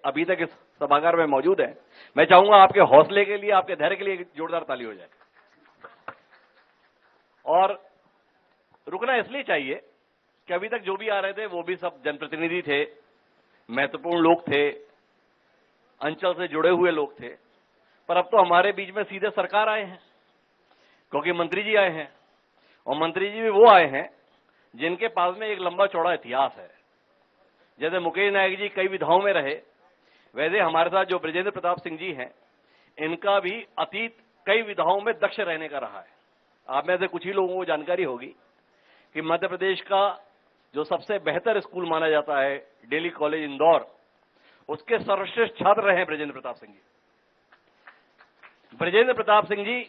अभी तक इस सभागार में मौजूद हैं, मैं चाहूंगा आपके हौसले के लिए, आपके धैर्य के लिए एक जोरदार ताली हो जाए। और रुकना इसलिए चाहिए कि अभी तक जो भी आ रहे थे वो भी सब जनप्रतिनिधि थे, महत्वपूर्ण लोग थे, अंचल से जुड़े हुए लोग थे, पर अब तो हमारे बीच में सीधे सरकार आए हैं, क्योंकि मंत्री जी आए हैं, और मंत्री जी भी वो आए हैं जिनके पास में एक लंबा चौड़ा इतिहास है। जैसे मुकेश नायक जी कई विधाओं में रहे, वैसे हमारे साथ जो बृजेंद्र प्रताप सिंह जी हैं, इनका भी अतीत कई विधाओं में दक्ष रहने का रहा है। आप में से कुछ ही लोगों को जानकारी होगी कि मध्य प्रदेश का जो सबसे बेहतर स्कूल माना जाता है, डेली कॉलेज इंदौर, उसके सर्वश्रेष्ठ छात्र रहे हैं बृजेंद्र प्रताप सिंह जी। बृजेंद्र प्रताप सिंह जी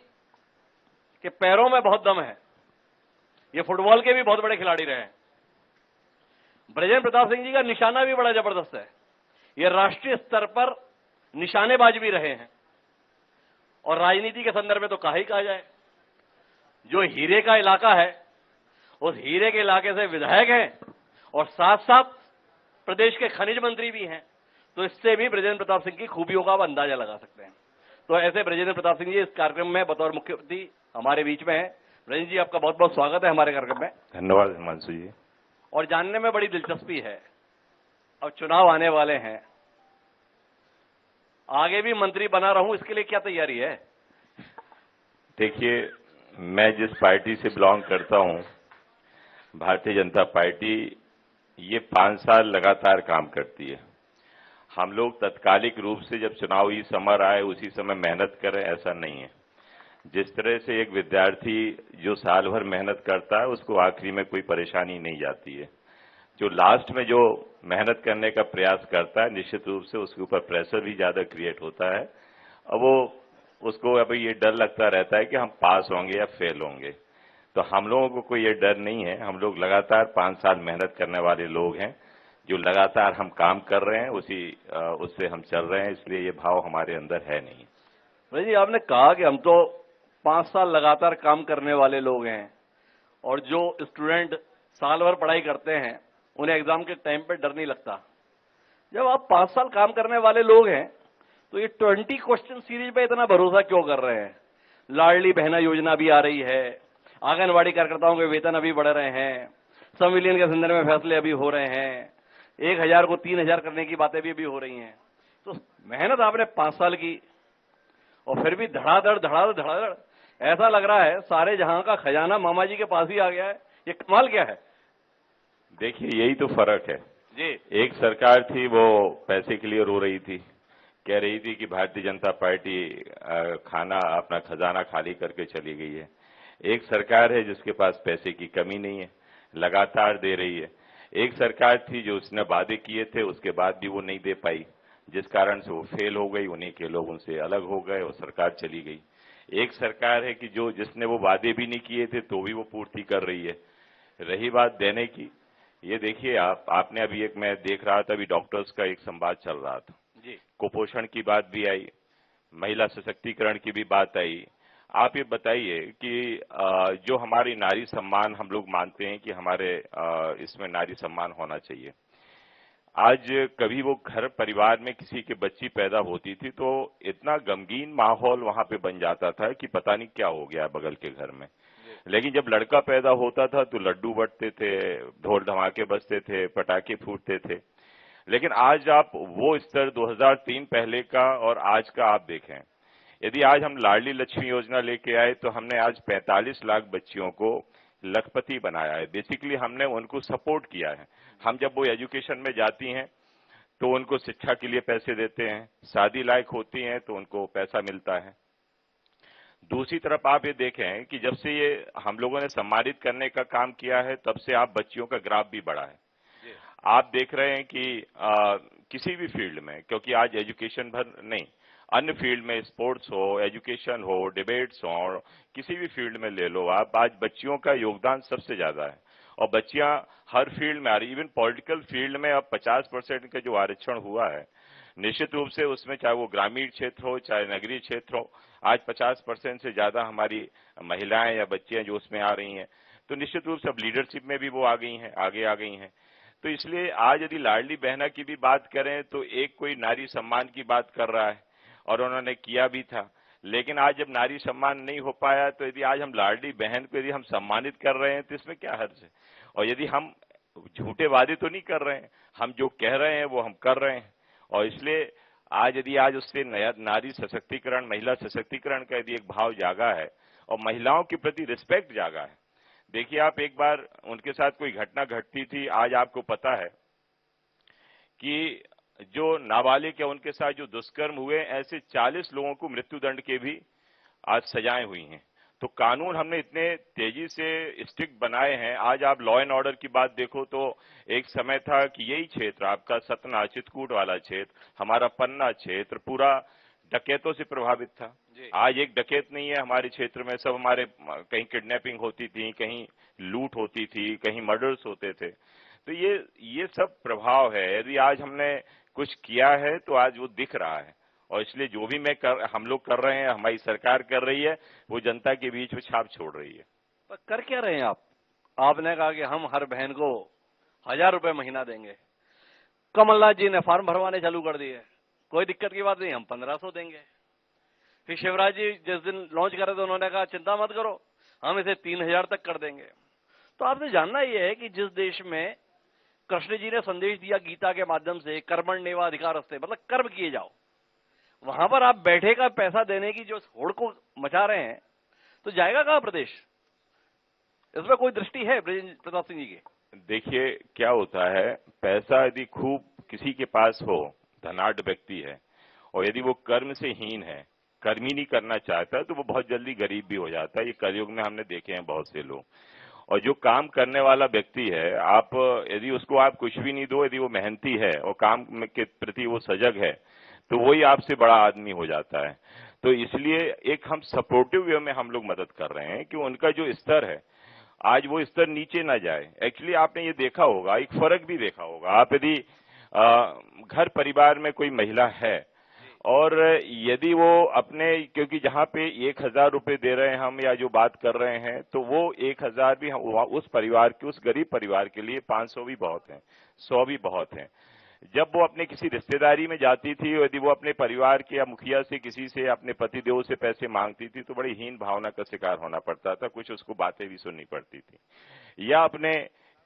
के पैरों में बहुत दम है, ये फुटबॉल के भी बहुत बड़े खिलाड़ी रहे हैं। बृजेंद्र प्रताप सिंह जी का निशाना भी बड़ा जबरदस्त है, ये राष्ट्रीय स्तर पर निशानेबाज भी रहे हैं। और राजनीति के संदर्भ में तो कहा ही कहा जाए, जो हीरे का इलाका है, उस हीरे के इलाके से विधायक हैं और साथ साथ प्रदेश के खनिज मंत्री भी हैं, तो इससे भी बृजेंद्र प्रताप सिंह की खूबियों का आप अंदाजा लगा सकते हैं। तो ऐसे बृजेंद्र प्रताप सिंह जी इस कार्यक्रम में बतौर मुख्य अतिथि हमारे बीच में है। बृजेंद्र जी, आपका बहुत बहुत स्वागत है हमारे कार्यक्रम में। धन्यवाद हिमांशु जी। और जानने में बड़ी दिलचस्पी है, अब चुनाव आने वाले हैं, आगे भी मंत्री बना रहूं, इसके लिए क्या तैयारी है? देखिए, मैं जिस पार्टी से बिलोंग करता हूं, भारतीय जनता पार्टी, ये 5 साल लगातार काम करती है। हम लोग तत्कालिक रूप से जब चुनावी समर आए उसी समय मेहनत करें, ऐसा नहीं है। जिस तरह से एक विद्यार्थी जो साल भर मेहनत करता है उसको आखिरी में कोई परेशानी नहीं जाती है, जो लास्ट में जो मेहनत करने का प्रयास करता है, निश्चित रूप से उसके ऊपर प्रेशर भी ज्यादा क्रिएट होता है और वो उसको अभी ये डर लगता रहता है कि हम पास होंगे या फेल होंगे। तो हम लोगों को कोई ये डर नहीं है। हम लोग लगातार 5 साल मेहनत करने वाले लोग हैं, जो लगातार हम काम कर रहे हैं, उससे हम चल रहे हैं, इसलिए ये भाव हमारे अंदर है नहीं। भाई जी, आपने कहा कि हम तो 5 साल लगातार काम करने वाले लोग हैं, और जो स्टूडेंट साल भर पढ़ाई करते हैं उन्हें एग्जाम के टाइम पे डर नहीं लगता। जब आप 5 साल काम करने वाले लोग हैं तो ये 20 क्वेश्चन सीरीज पे इतना भरोसा क्यों कर रहे हैं? लाडली बहना योजना भी आ रही है, आंगनबाड़ी कार्यकर्ताओं के वेतन अभी बढ़ रहे हैं, संविलियन के संदर्भ में फैसले अभी हो रहे हैं, 1000 को 3000 करने की बातें भी अभी हो रही हैं। तो मेहनत आपने 5 साल की, और फिर भी धड़ाधड़ धड़ाधड़ धड़ाधड़, ऐसा लग रहा है सारे जहां का खजाना मामा जी के पास ही आ गया है। ये कमाल क्या है? देखिए, यही तो फर्क है जी। एक सरकार थी, वो पैसे के लिए रो रही थी, कह रही थी कि भारतीय जनता पार्टी अपना खजाना खाली करके चली गई है। एक सरकार है जिसके पास पैसे की कमी नहीं है, लगातार दे रही है। एक सरकार थी जो उसने वादे किए थे, उसके बाद भी वो नहीं दे पाई, जिस कारण से वो फेल हो गई, उन्हीं के लोग उनसे अलग हो गए और सरकार चली गई। एक सरकार है कि जिसने वो वादे भी नहीं किए थे तो भी वो पूर्ति कर रही है। रही बात देने की, ये देखिए, आपने अभी मैं देख रहा था, अभी डॉक्टर्स का एक संवाद चल रहा था जी। कुपोषण की बात भी आई, महिला सशक्तिकरण की भी बात आई। आप ये बताइए कि जो हमारी नारी सम्मान हम लोग मानते हैं कि हमारे इसमें नारी सम्मान होना चाहिए, आज कभी वो घर परिवार में किसी के बच्ची पैदा होती थी तो इतना गमगीन माहौल वहां पे बन जाता था कि पता नहीं क्या हो गया बगल के घर में। लेकिन जब लड़का पैदा होता था तो लड्डू बंटते थे, ढोल धमाके बजते थे, पटाखे फूटते थे। लेकिन आज आप वो स्तर 2003 पहले का और आज का आप देखें, यदि आज हम लाडली लक्ष्मी योजना लेके आए तो हमने आज 45 लाख बच्चियों को लखपति बनाया है। बेसिकली हमने उनको सपोर्ट किया है। हम जब वो एजुकेशन में जाती हैं तो उनको शिक्षा के लिए पैसे देते हैं, शादी लायक होती हैं तो उनको पैसा मिलता है। दूसरी तरफ आप ये देखें कि जब से ये हम लोगों ने सम्मानित करने का काम किया है तब से आप बच्चियों का ग्राफ भी बढ़ा है। आप देख रहे हैं कि किसी भी फील्ड में, क्योंकि आज एजुकेशन भर नहीं, अन्य फील्ड में स्पोर्ट्स हो, एजुकेशन हो, डिबेट्स हो, किसी भी फील्ड में ले लो आप, आज बच्चियों का योगदान सबसे ज्यादा है और बच्चियां हर फील्ड में आ रही। इवन पॉलिटिकल फील्ड में अब 50% का जो आरक्षण हुआ है, निश्चित रूप से उसमें चाहे वो ग्रामीण क्षेत्र हो चाहे नगरीय क्षेत्र हो, आज 50% से ज्यादा हमारी महिलाएं या बच्चियां जो उसमें आ रही हैं, तो निश्चित रूप से अब लीडरशिप में भी वो आ गई हैं, आगे आ गई हैं। तो इसलिए आज यदि लाडली बहना की भी बात करें तो एक कोई नारी सम्मान की बात कर रहा है और उन्होंने किया भी था, लेकिन आज जब नारी सम्मान नहीं हो पाया तो यदि आज हम लाडली बहन को यदि हम सम्मानित कर रहे हैं तो इसमें क्या हर्ज है। और यदि हम झूठे वादे तो नहीं कर रहे हैं, हम जो कह रहे हैं वो हम कर रहे हैं। और इसलिए आज उससे नया नारी सशक्तिकरण, महिला सशक्तिकरण का यदि एक भाव जागा है और महिलाओं के प्रति रिस्पेक्ट जागा है। देखिए, आप एक बार उनके साथ कोई घटना घटती थी, आज आपको पता है कि जो नाबालिग है उनके साथ जो दुष्कर्म हुए, ऐसे 40 लोगों को मृत्युदंड के भी आज सजाएं हुई हैं। तो कानून हमने इतने तेजी से स्ट्रिक्ट बनाए हैं। आज आप लॉ एंड ऑर्डर की बात देखो तो एक समय था कि यही क्षेत्र आपका सतना चित्रकूट वाला क्षेत्र, हमारा पन्ना क्षेत्र पूरा डकैतों से प्रभावित था। आज एक डकैत नहीं है हमारे क्षेत्र में, सब हमारे कहीं किडनैपिंग होती थी, कहीं लूट होती थी, कहीं मर्डर्स होते थे। तो ये सब प्रभाव है। यदि आज हमने कुछ किया है तो आज वो दिख रहा है। और इसलिए जो भी हम लोग कर रहे हैं, हमारी सरकार कर रही है, वो जनता के बीच में छाप छोड़ रही है। पर कर क्या रहे हैं आप? आपने कहा कि हम हर बहन को 1000 रुपए महीना देंगे। कमलनाथ जी ने फॉर्म भरवाने चालू कर दिए, कोई दिक्कत की बात नहीं, हम 1500 देंगे। फिर शिवराज जी जिस दिन लॉन्च कर रहे थे उन्होंने कहा चिंता मत करो, हम इसे 3000 तक कर देंगे। तो आपने जानना यह है कि जिस देश में कृष्ण जी ने संदेश दिया गीता के माध्यम से, कर्मण्येवाधिकारस्ते, मतलब कर्म किए जाओ, वहां पर आप बैठे का पैसा देने की जो होड़ को मचा रहे हैं, तो जाएगा कहां प्रदेश? इसमें कोई दृष्टि है प्रताप सिंह जी की? देखिए क्या होता है, पैसा यदि खूब किसी के पास हो, धनाढ़ व्यक्ति है, और यदि वो कर्म से हीन है, कर्म ही नहीं करना चाहता, तो वो बहुत जल्दी गरीब भी हो जाता है। ये कलयुग में हमने देखे हैं बहुत से लोग। और जो काम करने वाला व्यक्ति है, आप यदि उसको आप कुछ भी नहीं दो, यदि वो मेहनती है और काम के प्रति वो सजग है, तो वही आपसे बड़ा आदमी हो जाता है। तो इसलिए एक हम सपोर्टिव वे में हम लोग मदद कर रहे हैं कि उनका जो स्तर है, आज वो स्तर नीचे ना जाए। एक्चुअली आपने ये देखा होगा, एक फर्क भी देखा होगा। आप यदि घर परिवार में कोई महिला है और यदि वो अपने, क्योंकि जहां पे 1000 रुपए दे रहे हैं हम या जो बात कर रहे हैं, तो वो 1000 भी उस परिवार के, उस गरीब परिवार के लिए 500 भी बहुत है, 100 भी बहुत है। जब वो अपने किसी रिश्तेदारी में जाती थी, यदि वो अपने परिवार के या मुखिया से, किसी से, अपने पतिदेव से पैसे मांगती थी, तो बड़ी हीन भावना का शिकार होना पड़ता था, कुछ उसको बातें भी सुननी पड़ती थी। या अपने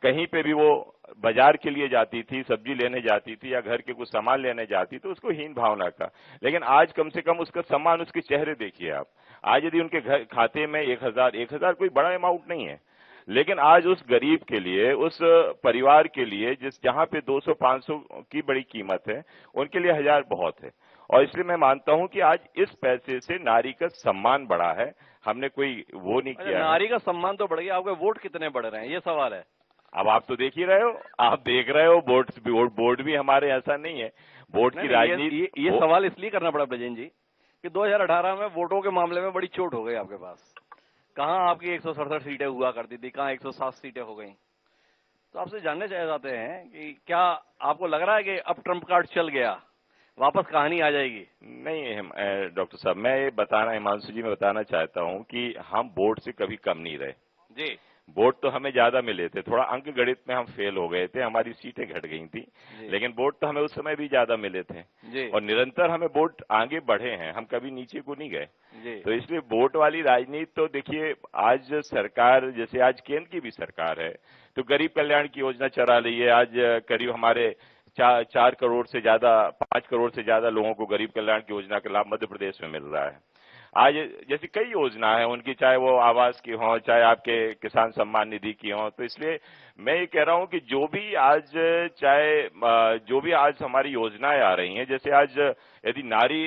कहीं पे भी वो बाजार के लिए जाती थी, सब्जी लेने जाती थी या घर के कुछ सामान लेने जाती, तो उसको हीन भावना का। लेकिन आज कम से कम उसका सम्मान, उसके चेहरे देखिए आप। आज यदि उनके घर खाते में 1000 कोई बड़ा अमाउंट नहीं है, लेकिन आज उस गरीब के लिए, उस परिवार के लिए जहां पे 200-500 की बड़ी कीमत है, उनके लिए 1000 बहुत है। और इसलिए मैं मानता हूं कि आज इस पैसे से नारी का सम्मान बढ़ा है। हमने कोई वो नहीं किया। नारी का सम्मान तो बढ़ गया, आपके वोट कितने बढ़ रहे हैं, ये सवाल है। अब आप तो देख ही रहे हो, आप देख रहे हो, बोर्ड भी हमारे ऐसा नहीं है। बोर्ड की राजनीति, ये सवाल इसलिए करना पड़ा ब्रजेन जी कि 2018 में वोटों के मामले में बड़ी चोट हो गई आपके पास। कहां आपकी 167 सीटें हुआ करती थी, कहां 107 सीटें हो गई। तो आपसे जानने चाहते हैं कि क्या आपको लग रहा है कि अब ट्रम्प कार्ड चल गया, वापस कहानी आ जाएगी? नहीं डॉक्टर साहब, मैं ये बताना, हिमांशु जी, मैं बताना चाहता हूं कि हम वोट से कभी कम नहीं रहे जी। वोट तो हमें ज्यादा मिले थे, थोड़ा अंक गणित में हम फेल हो गए थे, हमारी सीटें घट गई थी, लेकिन वोट तो हमें उस समय भी ज्यादा मिले थे जी। और निरंतर हमें वोट आगे बढ़े हैं, हम कभी नीचे को नहीं गए। तो इसलिए वोट वाली राजनीति तो देखिए, आज सरकार, जैसे आज केंद्र की भी सरकार है, तो गरीब कल्याण की योजना चला रही है। आज करीब हमारे 4 करोड़ से ज्यादा, 5 करोड़ से ज्यादा लोगों को गरीब कल्याण की योजना का लाभ मध्य प्रदेश में मिल रहा है। आज जैसी कई योजना है उनकी, चाहे वो आवास की हो, चाहे आपके किसान सम्मान निधि की हो। तो इसलिए मैं ये कह रहा हूं कि जो भी आज हमारी योजनाएं आ रही हैं, जैसे आज यदि नारी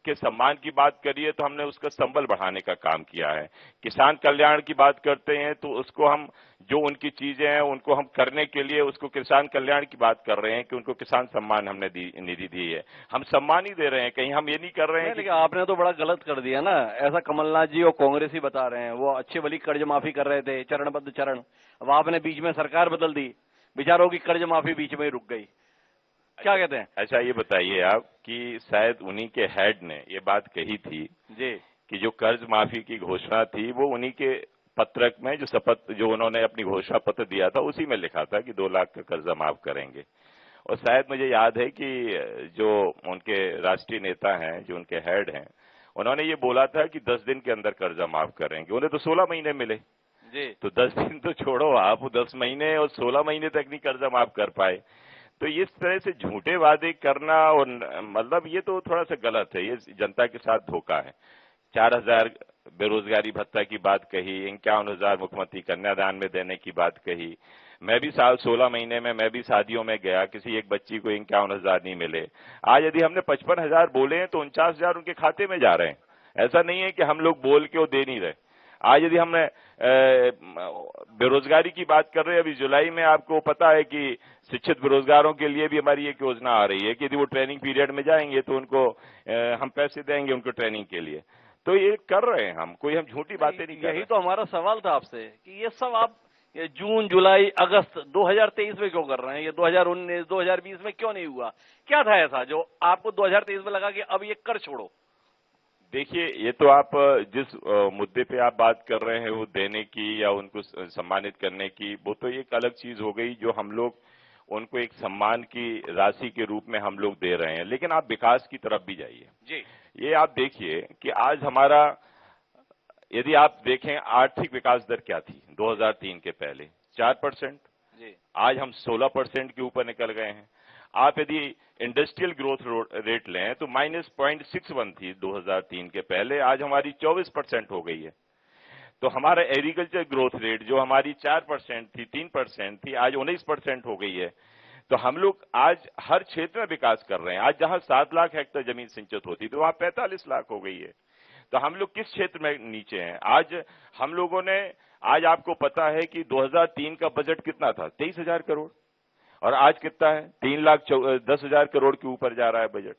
के सम्मान की बात करिए तो हमने उसका संबल बढ़ाने का काम किया है। किसान कल्याण की बात करते हैं तो उसको हम, जो उनकी चीजें हैं उनको हम करने के लिए उसको किसान कल्याण की बात कर रहे हैं कि उनको किसान सम्मान हमने निधि दी है। हम सम्मान ही दे रहे हैं, कहीं हम ये नहीं कर रहे हैं। लेकिन आपने तो बड़ा गलत कर दिया ना, ऐसा कमलनाथ जी और कांग्रेस ही बता रहे हैं। वो अच्छे भली कर्ज माफी कर रहे थे, चरणबद्ध चरण, अब आपने बीच में सरकार बदल दी, बेचारों की कर्ज माफी बीच में ही रुक गई। क्या कहते हैं? अच्छा ये बताइए आप कि शायद उन्हीं के हेड ने ये बात कही थी जी कि जो कर्ज माफी की घोषणा थी वो उन्हीं के पत्रक में जो शपथ जो उन्होंने अपनी घोषणा पत्र दिया था उसी में लिखा था कि 2 लाख का कर्जा माफ करेंगे। और शायद मुझे याद है कि जो उनके राष्ट्रीय नेता हैं, जो उनके हेड हैं, उन्होंने ये बोला था कि 10 दिन के अंदर कर्जा माफ करेंगे। उन्हें तो 16 महीने मिले जी। तो 10 दिन तो छोड़ो, आप 10 महीने और 16 महीने तक नहीं कर्जा माफ कर पाए। तो इस तरह से झूठे वादे करना और मतलब ये तो थोड़ा सा गलत है, ये जनता के साथ धोखा है। 4,000 बेरोजगारी भत्ता की बात कही, 51,000 मुख्यमंत्री कन्यादान में देने की बात कही। मैं भी 16 महीने में मैं भी शादियों में गया, किसी एक बच्ची को 51,000 नहीं मिले। आज यदि हमने 55,000 बोले हैं तो 49,000 उनके खाते में जा रहे हैं। ऐसा नहीं है कि हम लोग बोल के वो दे नहीं रहे। आज यदि हमने बेरोजगारी की बात कर रहे हैं, अभी जुलाई में आपको पता है कि शिक्षित बेरोजगारों के लिए भी हमारी एक योजना आ रही है कि यदि वो ट्रेनिंग पीरियड में जाएंगे तो उनको हम पैसे देंगे उनको ट्रेनिंग के लिए। तो ये कर रहे हैं हम, कोई हम झूठी बातें नहीं कर रहे। यही तो हमारा सवाल था आपसे कि ये सब आप ये जून, जुलाई, अगस्त 2023 में क्यों कर रहे हैं? ये 2019, 2020 में क्यों नहीं हुआ? क्या था ऐसा जो आपको 2023 में लगा कि अब ये कर छोड़ो? देखिए, ये तो आप जिस मुद्दे पे आप बात कर रहे हैं वो देने की या उनको सम्मानित करने की, वो तो एक अलग चीज हो गई जो हम लोग उनको एक सम्मान की राशि के रूप में हम लोग दे रहे हैं। लेकिन आप विकास की तरफ भी जाइए जी। ये आप देखिए कि आज हमारा यदि आप देखें आर्थिक विकास दर क्या थी 2003 के पहले 4%, जी। आज हम 16% के ऊपर निकल गए हैं। आप यदि इंडस्ट्रियल ग्रोथ रेट लें तो -0.61 थी 2003 के पहले, आज हमारी 24% हो गई है। तो हमारा एग्रीकल्चर ग्रोथ रेट जो हमारी 4% थी, 3% थी, आज 19% हो गई है। तो हम लोग आज हर क्षेत्र में विकास कर रहे हैं। आज जहां 7 लाख हेक्टेयर जमीन सिंचित होती तो वहां 45 लाख हो गई है। तो हम लोग किस क्षेत्र में नीचे हैं? आज हम लोगों ने, आज आपको पता है कि 2003 का बजट कितना था? 23,000 करोड़, और आज कितना है? 3,10,000 करोड़ के ऊपर जा रहा है बजट।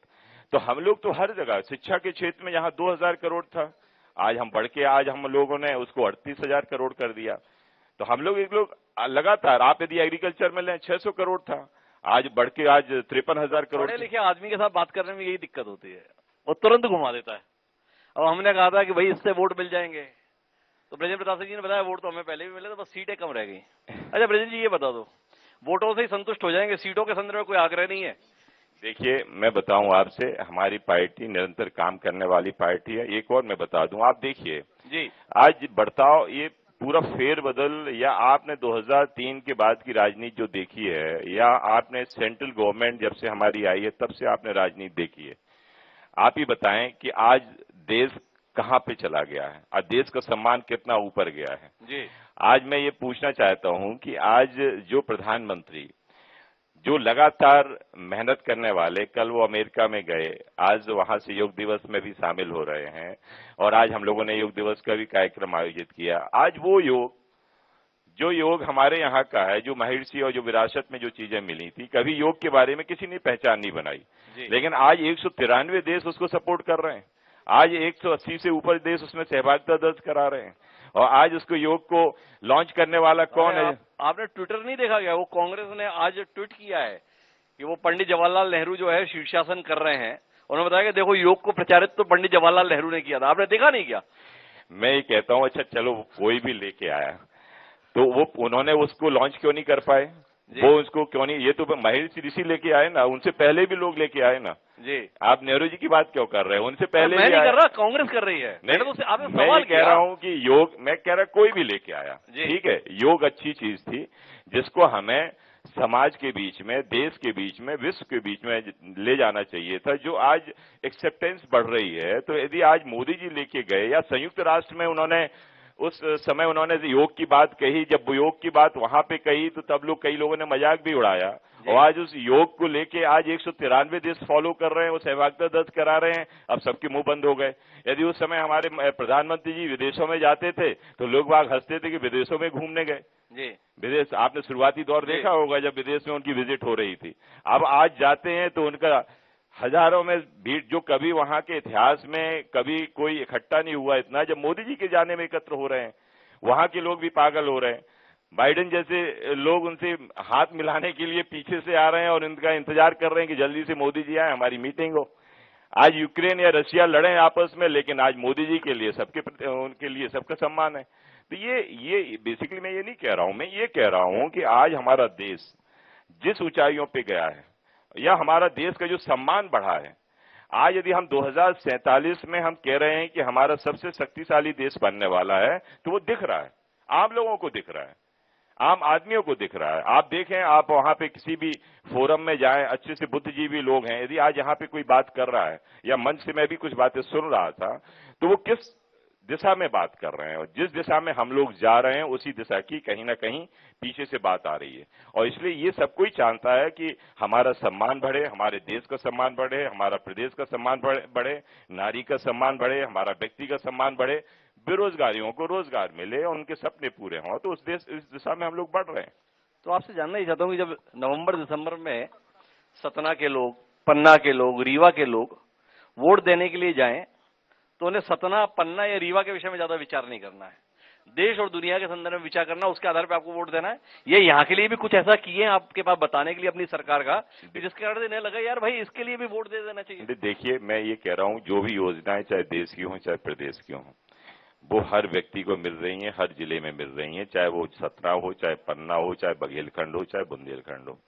तो हम लोग तो हर जगह, शिक्षा के क्षेत्र में जहां 2,000 करोड़ था, आज हम बढ़ के आज हम लोगों ने उसको 38,000 करोड़ कर दिया। तो हम लोग लगातार, आप यदि एग्रीकल्चर में लें 600 करोड़ था, आज बढ़ के आज 53,000 करोड़। पढ़े लिखे आदमी के साथ बात करने में यही दिक्कत होती है, वो तुरंत घुमा देता है। अब हमने कहा था कि भाई इससे वोट मिल जाएंगे, तो ब्रजेंद्र प्रताप सिंह जी ने बताया वोट तो हमें पहले भी मिले थे, बस सीटें कम रह गई। अच्छा ब्रजेंद्र जी ये बता दो, वोटों से ही संतुष्ट हो जाएंगे, सीटों के संदर्भ में कोई आग्रह नहीं है? देखिए, मैं बताऊं आपसे, हमारी पार्टी निरंतर काम करने वाली पार्टी है। एक और मैं बता दूं, आप देखिए जी, आज बर्ताव, ये पूरा फेरबदल, या आपने 2003 के बाद की राजनीति जो देखी है, या आपने सेंट्रल गवर्नमेंट जब से हमारी आई है तब से आपने राजनीति देखी है, आप ही बताएं कि आज देश कहां पे चला गया है, आज देश का सम्मान कितना ऊपर गया है। जी। आज मैं ये पूछना चाहता हूं कि आज जो प्रधानमंत्री जो लगातार मेहनत करने वाले, कल वो अमेरिका में गए, आज वहां से योग दिवस में भी शामिल हो रहे हैं, और आज हम लोगों ने योग दिवस का भी कार्यक्रम आयोजित किया। आज वो योग, जो योग हमारे यहाँ का है, जो महर्षि और जो विरासत में जो चीजें मिली थी, कभी योग के बारे में किसी ने पहचान नहीं बनाई, लेकिन आज 193 देश उसको सपोर्ट कर रहे हैं। आज 180 से ऊपर देश उसमें सहभागिता दर्ज करा रहे हैं, और आज उसको योग को लॉन्च करने वाला कौन है? आपने ट्विटर नहीं देखा क्या? वो कांग्रेस ने आज ट्वीट किया है कि वो पंडित जवाहरलाल नेहरू जो है शीर्षासन कर रहे हैं। उन्होंने बताया कि देखो योग को प्रचारित तो पंडित जवाहरलाल नेहरू ने किया था, आपने देखा नहीं क्या? मैं ये कहता हूं, अच्छा चलो कोई भी लेके आया, तो वो उन्होंने उसको लॉन्च क्यों नहीं कर पाए? वो उसको क्यों नहीं? ये तो महर्षि ऋषि लेके आए ना, उनसे पहले भी लोग लेके आए ना जी। आप नेहरू जी की बात क्यों कर रहे हैं? उनसे पहले मैं नहीं कर रहा, कांग्रेस कर रही है। नहीं, मैं ये कह रहा हूं कि योग, मैं कह रहा कोई भी लेके आया, ठीक है, योग अच्छी चीज थी जिसको हमें समाज के बीच में, देश के बीच में, विश्व के बीच में ले जाना चाहिए था, जो आज एक्सेप्टेंस बढ़ रही है। तो यदि आज मोदी जी लेके गए, या संयुक्त राष्ट्र में उन्होंने उस समय उन्होंने योग की बात कही, जब योग की बात वहां पे कही तो तब लोग, कई लोगों ने मजाक भी उड़ाया, और आज उस योग को लेके आज 193 देश फॉलो कर रहे हैं, वो सहभागिता दर्ज करा रहे हैं। अब सबके मुंह बंद हो गए। यदि उस समय हमारे प्रधानमंत्री जी विदेशों में जाते थे तो लोग बाग हंसते थे कि विदेशों में घूमने गए जी। विदेश, आपने शुरुआती दौर देखा होगा जब विदेश में उनकी विजिट हो रही थी। अब आज जाते हैं तो उनका हजारों में भीड़, जो कभी वहां के इतिहास में कभी कोई इकट्ठा नहीं हुआ इतना, जब मोदी जी के जाने में एकत्र हो रहे हैं। वहां के लोग भी पागल हो रहे हैं। बाइडेन जैसे लोग उनसे हाथ मिलाने के लिए पीछे से आ रहे हैं और इनका इंतजार कर रहे हैं कि जल्दी से मोदी जी आए, हमारी मीटिंग हो। आज यूक्रेन या रशिया लड़े आपस में, लेकिन आज मोदी जी के लिए, सबके उनके लिए सबका सम्मान है। तो ये बेसिकली मैं ये नहीं कह रहा हूं, मैं ये कह रहा हूं कि आज हमारा देश जिस ऊंचाइयों पे गया है या हमारा देश का जो सम्मान बढ़ा है, आज यदि हम 2047 में हम कह रहे हैं कि हमारा सबसे शक्तिशाली देश बनने वाला है, तो वो दिख रहा है, आम लोगों को दिख रहा है, आम आदमियों को दिख रहा है। आप देखें, आप वहां पे किसी भी फोरम में जाएं, अच्छे से बुद्धिजीवी लोग हैं, यदि आज यहाँ पे कोई बात कर रहा है या मंच से मैं भी कुछ बातें सुन रहा था, तो वो किस दिशा में बात कर रहे हैं, और जिस दिशा में हम लोग जा रहे हैं उसी दिशा की कहीं ना कहीं पीछे से बात आ रही है। और इसलिए ये सब कोई चाहता है कि हमारा सम्मान बढ़े, हमारे देश का सम्मान बढ़े, हमारा प्रदेश का सम्मान बढ़े, नारी का सम्मान बढ़े, हमारा व्यक्ति का सम्मान बढ़े, बेरोजगारियों को रोजगार मिले और उनके सपने पूरे हों। तो इस दिशा में हम लोग बढ़ रहे हैं। तो आपसे जानना ही चाहता हूँ कि जब नवंबर दिसंबर में सतना के लोग, पन्ना के लोग, रीवा के लोग वोट देने के लिए जाएं, तो उन्हें सतना, पन्ना या रीवा के विषय में ज्यादा विचार नहीं करना है, देश और दुनिया के संदर्भ में विचार करना, उसके आधार पर आपको वोट देना है। ये यहाँ के लिए भी कुछ ऐसा किए हैं आपके पास बताने के लिए अपनी सरकार का, जिसके कारण इन्हें लगा यार भाई इसके लिए भी वोट दे देना चाहिए। देखिए, मैं ये कह रहा हूँ, जो भी योजनाएं चाहे देश की हो चाहे प्रदेश की हो, वो हर व्यक्ति को मिल रही हैं, हर जिले में मिल रही हैं, चाहे वो सतना हो, चाहे पन्ना हो, चाहे बघेलखंड हो, चाहे बुंदेलखंड हो।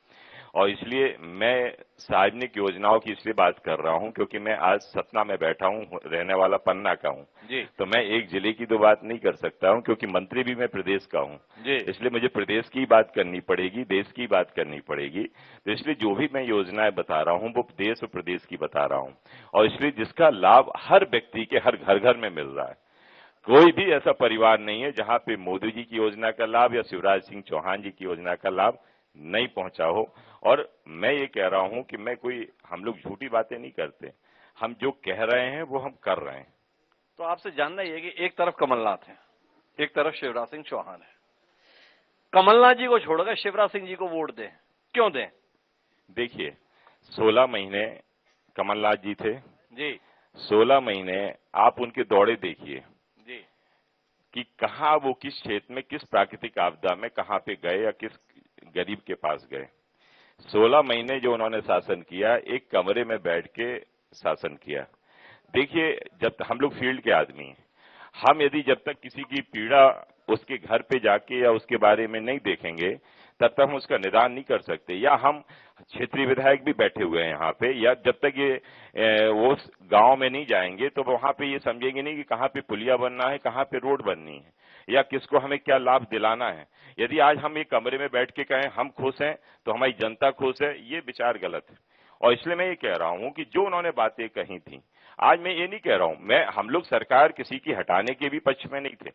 और इसलिए मैं सार्वजनिक योजनाओं की इसलिए बात कर रहा हूं क्योंकि मैं आज सतना में बैठा हूं, रहने वाला पन्ना का हूं जी। तो मैं एक जिले की तो बात नहीं कर सकता हूं, क्योंकि मंत्री भी मैं प्रदेश का हूं जी। इसलिए मुझे प्रदेश की बात करनी पड़ेगी, देश की बात करनी पड़ेगी। तो इसलिए जो भी मैं योजनाएं बता रहा हूं वो देश और प्रदेश की बता रहा हूं, और इसलिए जिसका लाभ हर व्यक्ति के हर घर घर में मिल रहा है। कोई भी ऐसा परिवार नहीं है जहां पे मोदी जी की योजना का लाभ या शिवराज सिंह चौहान जी की योजना का लाभ नहीं पहुंचा हो। और मैं ये कह रहा हूं कि हम लोग झूठी बातें नहीं करते, हम जो कह रहे हैं वो हम कर रहे हैं। तो आपसे जानना ये कि एक तरफ कमलनाथ है, एक तरफ शिवराज सिंह चौहान है, कमलनाथ जी को छोड़कर शिवराज सिंह जी को वोट दें, क्यों दें? देखिए, 16 महीने कमलनाथ जी थे जी। 16 महीने आप उनके दौरे देखिए जी। कि कहां वो किस क्षेत्र में, किस प्राकृतिक आपदा में कहां पे गए या किस गरीब के पास गए। 16 महीने जो उन्होंने शासन किया, एक कमरे में बैठ के शासन किया। देखिए, जब हम लोग फील्ड के आदमी हैं, हम यदि जब तक किसी की पीड़ा उसके घर पे जाके या उसके बारे में नहीं देखेंगे, तब तक हम उसका निदान नहीं कर सकते। या हम क्षेत्रीय विधायक भी बैठे हुए हैं यहाँ पे, या जब तक ये वो गांव में नहीं जाएंगे तो वहां पे ये समझेंगे नहीं कि कहाँ पे पुलिया बनना है, कहाँ पे रोड बननी है, या किसको हमें क्या लाभ दिलाना है। यदि आज हम एक कमरे में बैठ के कहें हम खुश हैं तो हमारी जनता खुश है, ये विचार गलत है। और इसलिए मैं ये कह रहा हूं कि जो उन्होंने बातें कही थी, आज मैं ये नहीं कह रहा हूं, हम लोग सरकार किसी की हटाने के भी पक्ष में नहीं थे,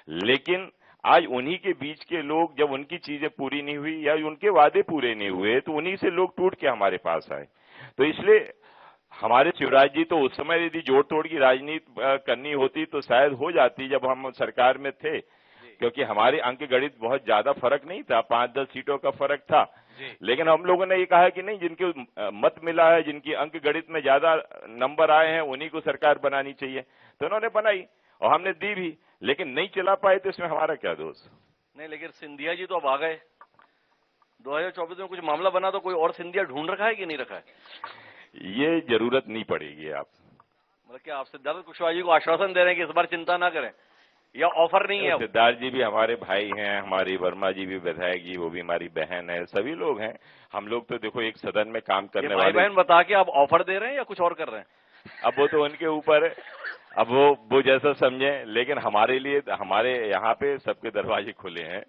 लेकिन आज उन्हीं के बीच के लोग, जब उनकी चीजें पूरी नहीं हुई या उनके वादे पूरे नहीं हुए, तो उन्हीं से लोग टूट के हमारे पास आए। तो इसलिए हमारे शिवराज जी तो उस समय यदि जोड़ तोड़ की राजनीति करनी होती तो शायद हो जाती जब हम सरकार में थे, क्योंकि हमारे अंक गणित बहुत ज्यादा फर्क नहीं था, 5-10 सीटों का फर्क था। लेकिन हम लोगों ने ये कहा कि नहीं, जिनके मत मिला है, जिनकी अंक गणित में ज्यादा नंबर आए हैं, उन्हीं को सरकार बनानी चाहिए। तो उन्होंने बनाई और हमने दी भी, लेकिन नहीं चला पाए तो इसमें हमारा क्या दोष? नहीं, लेकिन सिंधिया जी तो अब आ गए, 2024 में कुछ मामला बना तो कोई और सिंधिया ढूंढ रखा है कि नहीं रखा है? ये जरूरत नहीं पड़ेगी। आप मतलब क्या आप सिद्धार्थ कुशवाहा जी को आश्वासन दे रहे हैं कि इस बार चिंता ना करें, या ऑफर नहीं है? सिद्धार्थ जी भी हमारे भाई हैं, हमारी वर्मा जी भी विधायक जी, वो भी हमारी बहन है, सभी लोग हैं। हम लोग तो देखो एक सदन में काम करने वाले। भाई बहन बता के आप ऑफर दे रहे हैं या कुछ और कर रहे हैं? अब वो तो उनके ऊपर है, अब वो जैसा समझे, लेकिन हमारे लिए, हमारे यहाँ पे सबके दरवाजे खुले हैं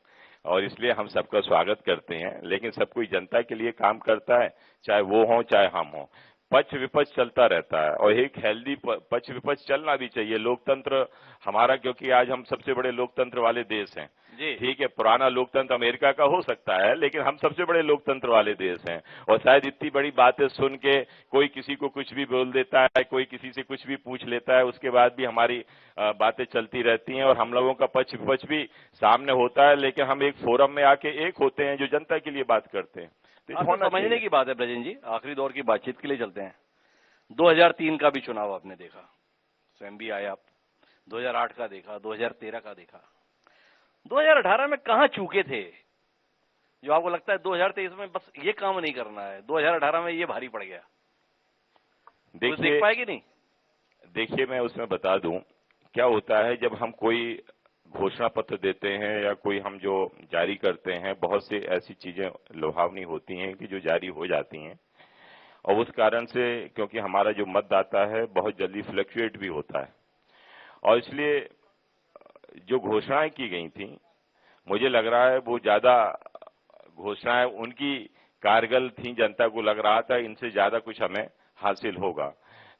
और इसलिए हम सबका स्वागत करते हैं। लेकिन सब कोई जनता के लिए काम करता है, चाहे वो हो चाहे हम हो। पक्ष विपक्ष चलता रहता है और एक हेल्दी पक्ष विपक्ष चलना भी चाहिए। लोकतंत्र हमारा, क्योंकि आज हम सबसे बड़े लोकतंत्र वाले देश हैं। ठीक है, पुराना लोकतंत्र अमेरिका का हो सकता है, लेकिन हम सबसे बड़े लोकतंत्र वाले देश हैं। और शायद इतनी बड़ी बातें सुन के कोई किसी को कुछ भी बोल देता है, कोई किसी से कुछ भी पूछ लेता है, उसके बाद भी हमारी बातें चलती रहती हैं और हम लोगों का पक्ष विपक्ष भी सामने होता है, लेकिन हम एक फोरम में आके एक होते हैं जो जनता के लिए बात करते हैं। तो समझने की बात है ब्रजेन जी, आखिरी दौर की बातचीत के लिए चलते हैं। 2003 का भी चुनाव आपने देखा, स्वयं भी आए आप, 2008 का देखा, 2013 का देखा, 2018 में कहां चूके थे जो आपको लगता है 2023 में बस ये काम नहीं करना है, 2018 में ये भारी पड़ गया? देख पाएगी नहीं? देखिए, मैं उसमें बता दूं क्या होता है। जब हम कोई घोषणा पत्र देते हैं या कोई हम जो जारी करते हैं, बहुत से ऐसी चीजें लुभावनी होती हैं कि जो जारी हो जाती हैं, और उस कारण से क्योंकि हमारा जो मतदाता है बहुत जल्दी फ्लक्चुएट भी होता है, और इसलिए जो घोषणाएं की गई थी, मुझे लग रहा है वो ज्यादा घोषणाएं उनकी कारगर थी, जनता को लग रहा था इनसे ज्यादा कुछ हमें हासिल होगा,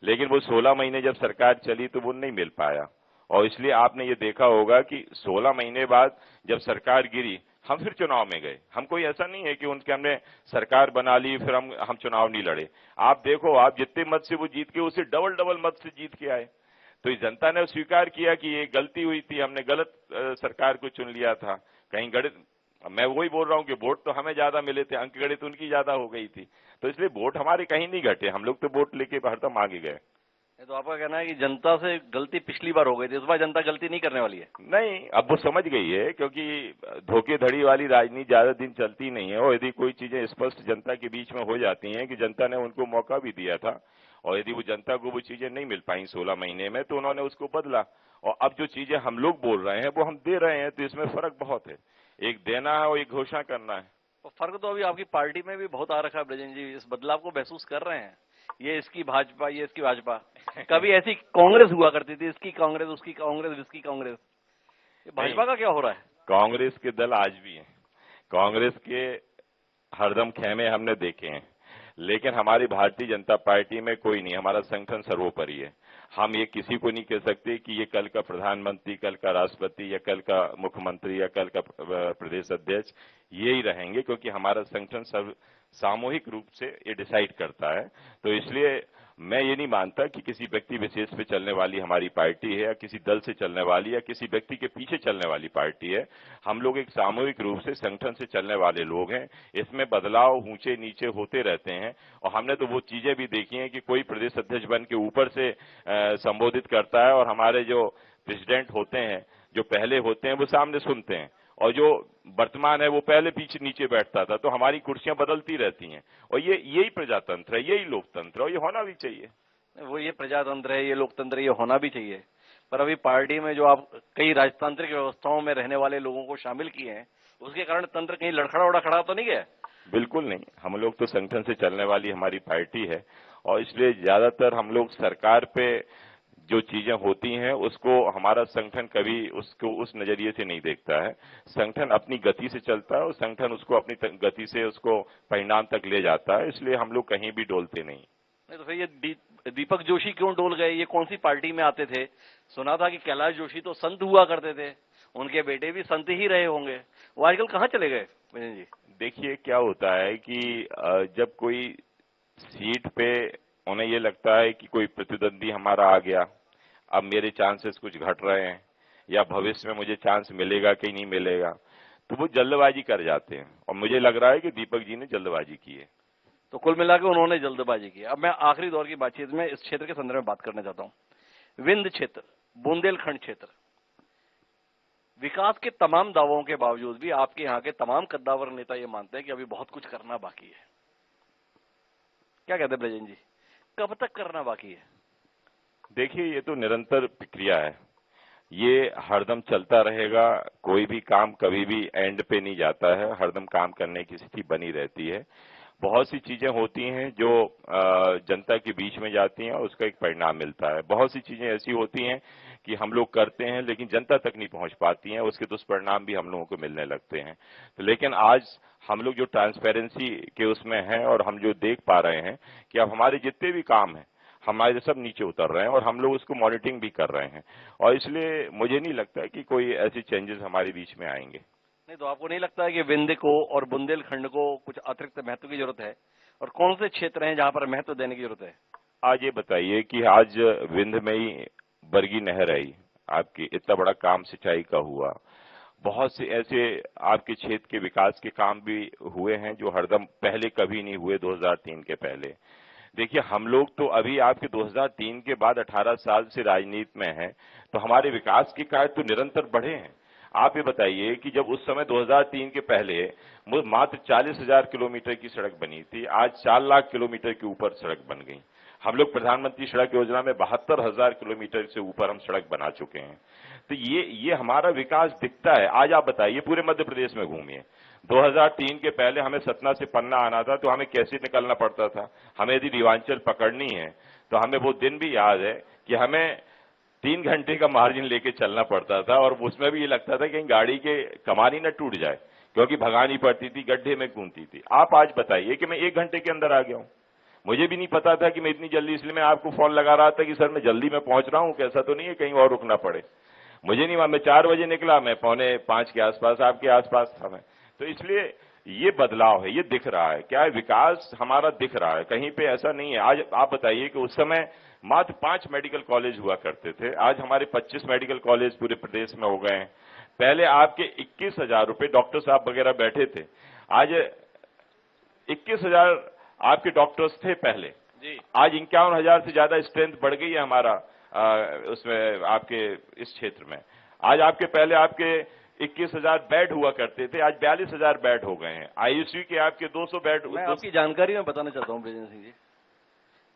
लेकिन वो 16 महीने जब सरकार चली तो वो नहीं मिल पाया। और इसलिए आपने ये देखा होगा कि 16 महीने बाद जब सरकार गिरी, हम फिर चुनाव में गए। हम कोई ऐसा नहीं है कि उनके हमने सरकार बना ली फिर हम चुनाव नहीं लड़े। आप देखो, आप जितने मत से वो जीत के, उससे डबल डबल मत से जीत के आए। तो इस जनता ने स्वीकार किया कि ये गलती हुई थी, हमने गलत सरकार को चुन लिया था। कहीं गणित, मैं वही बोल रहा हूं कि वोट तो हमें ज्यादा मिले थे, अंक गणित उनकी ज्यादा हो गई थी, तो इसलिए वोट हमारे कहीं नहीं घटे, हम लोग तो वोट लेके हरदम आगे गए। तो आपका कहना है कि जनता से गलती पिछली बार हो गई थी, इस बार जनता गलती नहीं करने वाली है? नहीं, अब वो समझ गई है, क्योंकि धोखेधड़ी वाली राजनीति ज्यादा दिन चलती नहीं है, और यदि कोई चीजें स्पष्ट जनता के बीच में हो जाती हैं कि जनता ने उनको मौका भी दिया था, और यदि वो जनता को वो चीजें नहीं मिल पाई 16 महीने में, तो उन्होंने उसको बदला। और अब जो चीजें हम लोग बोल रहे हैं वो हम दे रहे हैं, तो इसमें फर्क बहुत है। एक देना है और एक घोषणा करना है। तो फर्क तो अभी आपकी पार्टी में भी बहुत आ रखा है ब्रजेश जी, इस बदलाव को महसूस कर रहे हैं? ये इसकी भाजपा, ये इसकी भाजपा। कभी ऐसी कांग्रेस हुआ करती थी, इसकी कांग्रेस, उसकी कांग्रेस, इसकी कांग्रेस। ये भाजपा का क्या हो रहा है? कांग्रेस के दल आज भी हैं, कांग्रेस के हरदम खेमे हमने देखे हैं, लेकिन हमारी भारतीय जनता पार्टी में कोई नहीं। हमारा संगठन सर्वोपरि है। हम ये किसी को नहीं कह सकते कि ये कल का प्रधानमंत्री, कल का राष्ट्रपति, या कल का मुख्यमंत्री, या कल का प्रदेश अध्यक्ष यही रहेंगे, क्योंकि हमारा संगठन सामूहिक रूप से ये डिसाइड करता है। तो इसलिए मैं ये नहीं मानता कि किसी व्यक्ति विशेष पे चलने वाली हमारी पार्टी है, या किसी दल से चलने वाली, या किसी व्यक्ति के पीछे चलने वाली पार्टी है। हम लोग एक सामूहिक रूप से संगठन से चलने वाले लोग हैं। इसमें बदलाव ऊंचे नीचे होते रहते हैं, और हमने तो वो चीजें भी देखी हैं कि कोई प्रदेश अध्यक्ष बन के ऊपर से संबोधित करता है, और हमारे जो प्रेसिडेंट होते हैं, जो पहले होते हैं, वो सामने सुनते हैं, और जो वर्तमान है वो पहले पीछे नीचे बैठता था। तो हमारी कुर्सियां बदलती रहती हैं, और यही प्रजातंत्र है, यही लोकतंत्र है, और ये होना भी चाहिए। वो ये प्रजातंत्र है, ये लोकतंत्र, ये होना भी चाहिए। पर अभी पार्टी में जो आप कई राजतांत्रिक व्यवस्थाओं में रहने वाले लोगों को शामिल किए हैं, उसके कारण तंत्र कहीं लड़खड़ा उड़खड़ा तो नहीं गया? बिल्कुल नहीं, हम लोग तो संगठन से चलने वाली हमारी पार्टी है, और इसलिए ज्यादातर हम लोग सरकार पे जो चीजें होती हैं उसको हमारा संगठन कभी उसको उस नजरिए से नहीं देखता है। संगठन अपनी गति से चलता है, और संगठन उसको अपनी गति से उसको परिणाम तक ले जाता है, इसलिए हम लोग कहीं भी डोलते नहीं। तो फिर ये दीपक जोशी क्यों डोल गए? ये कौन सी पार्टी में आते थे? सुना था कि कैलाश जोशी तो संत हुआ करते थे, उनके बेटे भी संत ही रहे होंगे, वो आजकल कहाँ चले गए विजय जी? देखिए, क्या होता है कि जब कोई सीट पे उन्हें ये लगता है कि कोई प्रतिद्वंदी हमारा आ गया, अब मेरे चांसेस कुछ घट रहे हैं, या भविष्य में मुझे चांस मिलेगा कि नहीं मिलेगा, तो वो जल्दबाजी कर जाते हैं, और मुझे लग रहा है कि दीपक जी ने जल्दबाजी की है। तो कुल मिलाकर उन्होंने जल्दबाजी की। अब मैं आखिरी दौर की बातचीत में इस क्षेत्र के संदर्भ में बात करना चाहता हूं। विंध्य क्षेत्र, बुंदेलखंड क्षेत्र, विकास के तमाम दावों के बावजूद भी आपके यहाँ के तमाम कद्दावर नेता ये मानते हैं कि अभी बहुत कुछ करना बाकी है। क्या कहते हैं ब्रजेश जी, कब तक करना बाकी है? देखिए, ये तो निरंतर प्रक्रिया है, ये हरदम चलता रहेगा। कोई भी काम कभी भी एंड पे नहीं जाता है, हरदम काम करने की स्थिति बनी रहती है। बहुत सी चीजें होती हैं जो जनता के बीच में जाती हैं और उसका एक परिणाम मिलता है। बहुत सी चीजें ऐसी होती हैं कि हम लोग करते हैं लेकिन जनता तक नहीं पहुंच पाती हैं, उसके दुष्परिणाम भी हम लोगों को मिलने लगते हैं। तो लेकिन आज हम लोग जो ट्रांसपेरेंसी के उसमें हैं, और हम जो देख पा रहे हैं कि अब हमारे जितने भी काम हैं हमारे सब नीचे उतर रहे हैं, और हम लोग उसको मॉनिटरिंग भी कर रहे हैं, और इसलिए मुझे नहीं लगता कि कोई ऐसी चेंजेस हमारे बीच में आएंगे। नहीं तो आपको नहीं लगता है कि विंध्य को और बुंदेलखंड को कुछ अतिरिक्त महत्व की जरूरत है? और कौन से क्षेत्र हैं जहां पर महत्व देने की जरूरत है? आज ये बताइए कि आज विंध्य में ही बरगी नहर आई, आपकी इतना बड़ा काम सिंचाई का हुआ, बहुत से ऐसे आपके क्षेत्र के विकास के काम भी हुए हैं जो हरदम पहले कभी नहीं हुए 2003 के पहले। देखिए, हम लोग तो अभी आपके 2003 के बाद 18 साल से राजनीति में हैं, तो हमारे विकास के कार्य तो निरंतर बढ़े हैं। आप ये बताइए कि जब उस समय 2003 के पहले मात्र 40,000 किलोमीटर की सड़क बनी थी, आज 4 लाख किलोमीटर के ऊपर सड़क बन गई। हम लोग प्रधानमंत्री सड़क योजना में 72,000 किलोमीटर से ऊपर हम सड़क बना चुके हैं। तो ये हमारा विकास दिखता है। आज आप बताइए, पूरे मध्य प्रदेश में घूमिए, 2003 के पहले हमें सतना से पन्ना आना था तो हमें कैसे निकलना पड़ता था। हमें यदि रिवांचल पकड़नी है तो हमें वो दिन भी याद है कि हमें 3 घंटे का मार्जिन लेके चलना पड़ता था, और उसमें भी ये लगता था कि गाड़ी के कमानी न टूट जाए, क्योंकि भगानी पड़ती थी, गड्ढे में घूमती थी। आप आज बताइए कि मैं 1 घंटे के अंदर आ गया हूं। मुझे भी नहीं पता था कि मैं इतनी जल्दी, इसलिए मैं आपको फोन लगा रहा था कि सर मैं जल्दी में पहुंच रहा हूं, कैसा तो नहीं है कहीं और रुकना पड़े। मुझे नहीं, मैं 4 बजे निकला, मैं 4:45 के आसपास आपके आसपास था मैं। तो इसलिए ये बदलाव है, ये दिख रहा है। क्या है, विकास हमारा दिख रहा है, कहीं पे ऐसा नहीं है। आज आप बताइए कि उस समय मात्र 5 मेडिकल कॉलेज हुआ करते थे, आज हमारे 25 मेडिकल कॉलेज पूरे प्रदेश में हो गए हैं। पहले आपके 21,000 रुपए डॉक्टर साहब वगैरह बैठे थे, आज 21,000 आपके डॉक्टर्स थे पहले जी, आज 51,000 से ज्यादा स्ट्रेंथ बढ़ गई है हमारा उसमें आपके इस क्षेत्र में। आज आपके पहले आपके 21,000 बेड हुआ करते थे, आज 42,000 बेड हो गए हैं। आईसीयू के आपके 200 बेड। मैं आपकी जानकारी में बताना चाहता हूं ब्रिजेंद्र सिंह जी,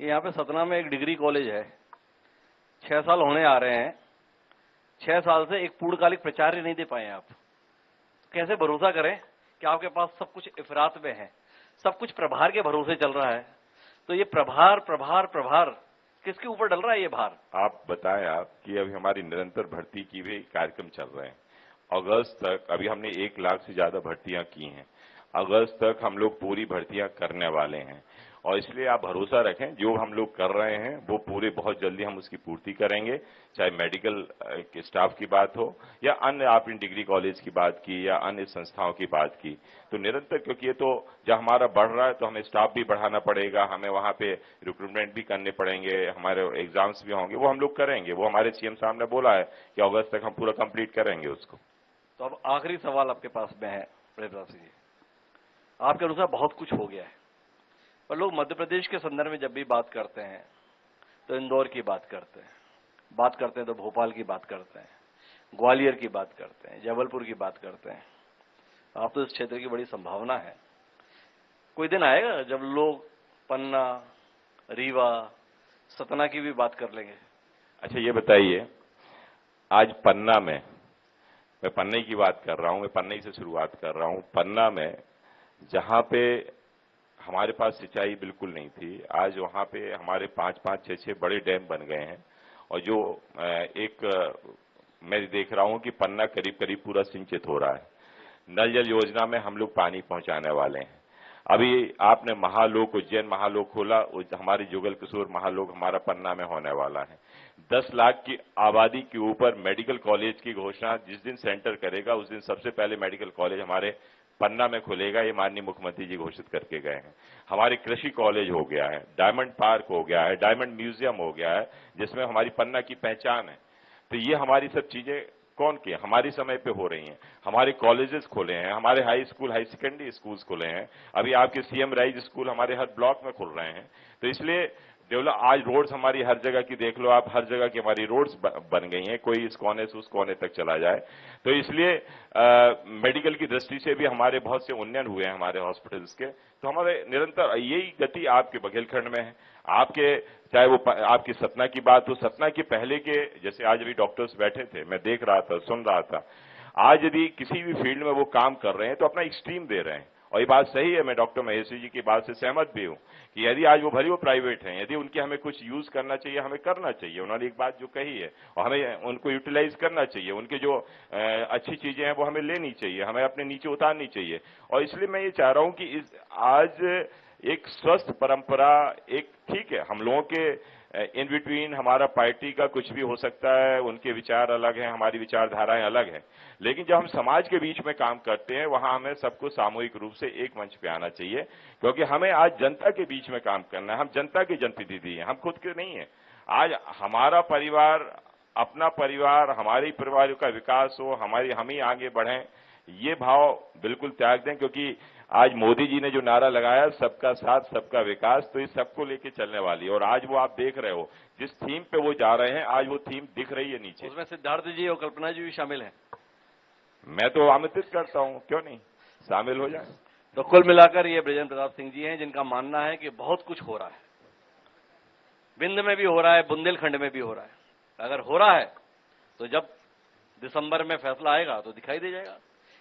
ये यहाँ पे सतना में एक डिग्री कॉलेज है, 6 साल होने आ रहे हैं, 6 साल से एक पूर्णकालिक प्राचार्य नहीं दे पाए आप। कैसे भरोसा करें कि आपके पास सब कुछ इफरात में है, सब कुछ प्रभार के भरोसे चल रहा है। तो ये प्रभार प्रभार प्रभार किसके ऊपर डल रहा है ये भार? आप बताएं आप कि अभी हमारी निरंतर भर्ती की भी कार्यक्रम चल रहे हैं। अगस्त तक अभी हमने 1 लाख से ज्यादा भर्तियां की हैं। अगस्त तक हम लोग पूरी भर्तियां करने वाले हैं, और इसलिए आप भरोसा रखें, जो हम लोग कर रहे हैं वो पूरे बहुत जल्दी हम उसकी पूर्ति करेंगे। चाहे मेडिकल स्टाफ की बात हो या अन्य, आपने डिग्री कॉलेज की बात की या अन्य संस्थाओं की बात की, तो निरंतर, क्योंकि ये तो जब हमारा बढ़ रहा है तो हमें स्टाफ भी बढ़ाना पड़ेगा, हमें वहां पे रिक्रूटमेंट भी करने पड़ेंगे, हमारे एग्जाम्स भी होंगे, वो हम लोग करेंगे। वो हमारे सीएम साहब ने बोला है कि अगस्त तक हम पूरा कंप्लीट करेंगे उसको। तो अब आखिरी सवाल आपके पास में है ब्रिजेंद्र सिंह जी, आपके अनुसार बहुत कुछ हो गया है, पर लोग मध्य प्रदेश के संदर्भ में जब भी बात करते हैं तो इंदौर की बात करते हैं तो भोपाल की बात करते हैं, ग्वालियर की बात करते हैं, जबलपुर की बात करते हैं। आप तो इस क्षेत्र की बड़ी संभावना है। कोई दिन आएगा जब लोग पन्ना, रीवा, सतना की भी बात कर लेंगे। अच्छा ये बताइए, आज पन्ना में, मैं पन्ने की बात कर रहा हूं, मैं पन्ने से शुरुआत कर रहा हूं। पन्ना में जहां पे हमारे पास सिंचाई बिल्कुल नहीं थी, आज वहां पे हमारे 5-5, 6-6 बड़े डैम बन गए हैं, और जो मैं देख रहा हूं कि पन्ना करीब करीब पूरा सिंचित हो रहा है। नल जल योजना में हम लोग पानी पहुंचाने वाले हैं। अभी आपने महालोक, उज्जैन महालोक खोला, हमारी जुगल किशोर महालोक हमारा पन्ना में होने वाला है। 10 लाख की आबादी के ऊपर मेडिकल कॉलेज की घोषणा जिस दिन सेंटर करेगा उस दिन सबसे पहले मेडिकल कॉलेज हमारे पन्ना में खुलेगा, ये माननीय मुख्यमंत्री जी घोषित करके गए हैं। हमारे कृषि कॉलेज हो गया है, डायमंड पार्क हो गया है, डायमंड म्यूजियम हो गया है, जिसमें हमारी पन्ना की पहचान है। तो ये हमारी सब चीजें कौन की, हमारी समय पे हो रही हैं। हमारे कॉलेजेस खोले हैं, हमारे high school, high secondary schools खुले हैं, अभी आपके सीएम राइज स्कूल हमारे हर ब्लॉक में खुल रहे हैं। तो इसलिए डेवलप, आज रोड्स हमारी हर जगह की देख लो आप, हर जगह की हमारी रोड्स बन गई हैं, कोई इस कोने से उस कोने तक चला जाए। तो इसलिए मेडिकल की दृष्टि से भी हमारे बहुत से उन्नयन हुए हैं हमारे हॉस्पिटल्स के। तो हमारे निरंतर यही गति आपके बघेलखंड में है। आपके चाहे वो आपकी सतना की बात हो, सतना के पहले के, जैसे आज अभी डॉक्टर्स बैठे थे, मैं देख रहा था, सुन रहा था, आज यदि किसी भी फील्ड में वो काम कर रहे हैं तो अपना एक्सट्रीम दे रहे हैं। और ये बात सही है, मैं डॉक्टर महेश्वरी जी की बात से सहमत भी हूं कि यदि आज वो भले वो प्राइवेट हैं, यदि उनके हमें कुछ यूज करना चाहिए, हमें करना चाहिए। उन्होंने एक बात जो कही है और हमें उनको यूटिलाइज करना चाहिए, उनके जो अच्छी चीजें हैं वो हमें लेनी चाहिए, हमें अपने नीचे उतारनी चाहिए। और इसलिए मैं ये चाह रहा हूं कि आज एक स्वस्थ परंपरा, एक ठीक है, हम लोगों के इन बिटवीन हमारा पार्टी का कुछ भी हो सकता है, उनके विचार अलग हैं, हमारी विचारधाराएं अलग हैं, लेकिन जब हम समाज के बीच में काम करते हैं वहां हमें सबको सामूहिक रूप से एक मंच पे आना चाहिए, क्योंकि हमें आज जनता के बीच में काम करना है। हम जनता के जनप्रतिनिधि हैं, हम खुद के नहीं है। आज हमारा परिवार, अपना परिवार, हमारे परिवार का विकास हो, हम ही आगे बढ़ें, ये भाव बिल्कुल त्याग दें। क्योंकि आज मोदी जी ने जो नारा लगाया, सबका साथ सबका विकास, तो इस सबको लेके चलने वाली है। और आज वो आप देख रहे हो जिस थीम पे वो जा रहे हैं, आज वो थीम दिख रही है नीचे। उसमें सिद्धार्थ जी और कल्पना जी भी शामिल हैं। मैं तो आमंत्रित करता हूं, क्यों नहीं शामिल हो जाए। तो कुल मिलाकर ये बृजेंद्र प्रताप सिंह जी हैं जिनका मानना है कि बहुत कुछ हो रहा है। विंध्य में भी हो रहा है, बुंदेलखंड में भी हो रहा है। अगर हो रहा है तो जब दिसंबर में फैसला आएगा तो दिखाई दे जाएगा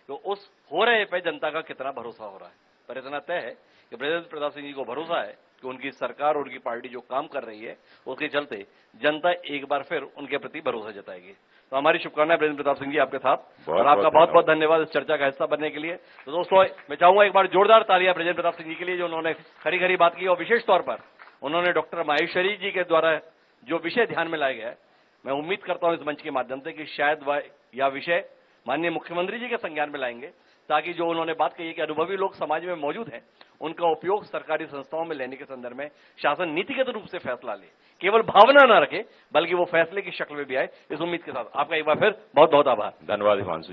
तो उस हो रहे पे जनता का कितना भरोसा हो रहा है। पर इतना तय है कि ब्रजेंद्र प्रताप सिंह जी को भरोसा है कि उनकी सरकार, उनकी पार्टी जो काम कर रही है उसके चलते जनता एक बार फिर उनके प्रति भरोसा जताएगी। तो हमारी शुभकामनाएं ब्रजेंद्र प्रताप सिंह जी आपके साथ, और आपका बहुत बहुत धन्यवाद इस चर्चा का हिस्सा बनने के लिए। तो दोस्तों, मैं चाहूंगा एक बार जोरदार तालियां ब्रजेंद्र प्रताप सिंह जी के लिए, जो उन्होंने खरी खरी बात की, और विशेष तौर पर उन्होंने डॉक्टर माहेश्वरी जी के द्वारा जो विषय ध्यान में लाया गया है, मैं उम्मीद करता हूं इस मंच के माध्यम से कि शायद वह यह विषय माननीय मुख्यमंत्री जी के संज्ञान में लाएंगे, ताकि जो उन्होंने बात कही है कि अनुभवी लोग समाज में मौजूद हैं, उनका उपयोग सरकारी संस्थाओं में लेने के संदर्भ में शासन नीतिगत रूप से फैसला ले, केवल भावना न रखे बल्कि वो फैसले की शक्ल में भी आए। इस उम्मीद के साथ आपका एक बार फिर बहुत बहुत आभार। धन्यवाद हिमांशु।